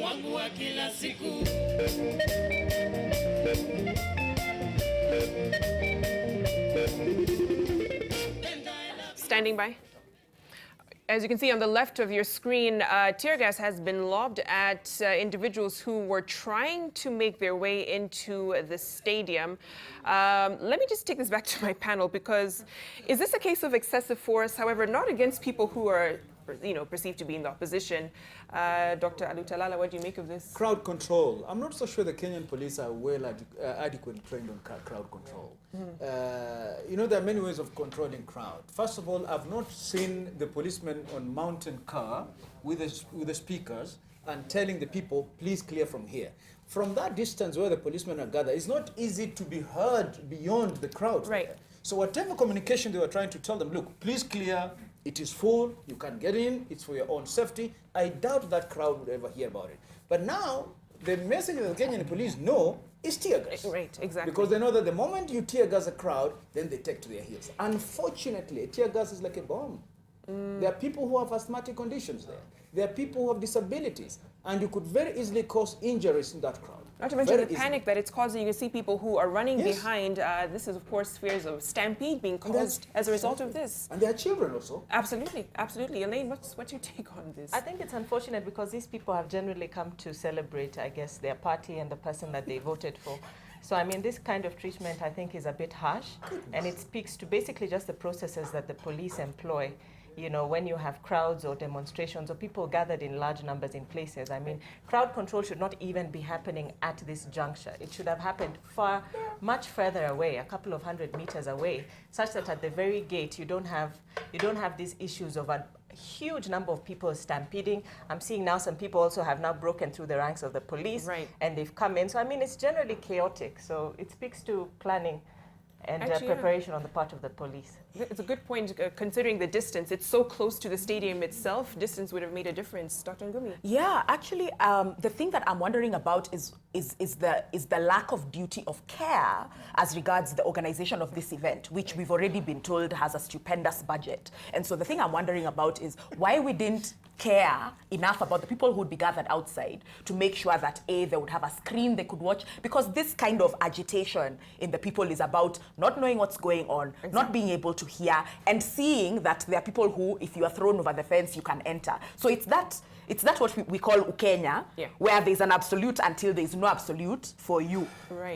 wangu wa kila siku. Standing by. As you can see on the left of your screen, tear gas has been lobbed at individuals who were trying to make their way into the stadium. Let me just take this back to my panel, because is this a case of excessive force? However, not against people who are, perceived to be in the opposition. Dr. Alutalala, what do you make of this? Crowd control. I'm not so sure the Kenyan police are adequately trained on crowd control. There are many ways of controlling crowd. First of all, I've not seen the policemen on mountain car with the speakers and telling the people, please clear from here. From that distance where the policemen are gathered, it's not easy to be heard beyond the crowd. Right. So whatever communication they were trying to tell them, look, please clear, it is full, you can get in, it's for your own safety. I doubt that crowd would ever hear about it. But now, the message that the Kenyan police know is tear gas. Right, exactly. Because they know that the moment you tear gas a crowd, then they take to their heels. Unfortunately, tear gas is like a bomb. There are people who have asthmatic conditions there. There are people who have disabilities. And you could very easily cause injuries in that crowd. Not to mention the panic that it's causing. You can see people who are running behind. This is, of course, fears of stampede being caused as a result of this. And there are children also. Absolutely, absolutely. Elaine, what's your take on this? I think it's unfortunate because these people have generally come to celebrate, I guess, their party and the person that they voted for. So, I mean, this kind of treatment, I think, is a bit harsh. And it speaks to basically just the processes that the police employ. When you have crowds or demonstrations or people gathered in large numbers in places. I mean, crowd control should not even be happening at this juncture. It should have happened much further away, a couple of 100 meters away, such that at the very gate you don't have these issues of a huge number of people stampeding. I'm seeing now some people also have now broken through the ranks of the police, and they've come in. So I mean, it's generally chaotic. So it speaks to planning and preparation on the part of the police. It's a good point, considering the distance. It's so close to the stadium itself. Distance would have made a difference. Dr. Ngumi? Yeah, actually, the thing that I'm wondering about is the lack of duty of care as regards the organization of this event, which we've already been told has a stupendous budget. And so the thing I'm wondering about is why we didn't care enough about the people who would be gathered outside to make sure that they would have a screen they could watch, because this kind of agitation in the people is about not knowing what's going on, not being able to hear, and seeing that there are people who, if you are thrown over the fence, you can enter. So it's that what we call Ukenya, where there's an absolute until there's no absolute for you. Right.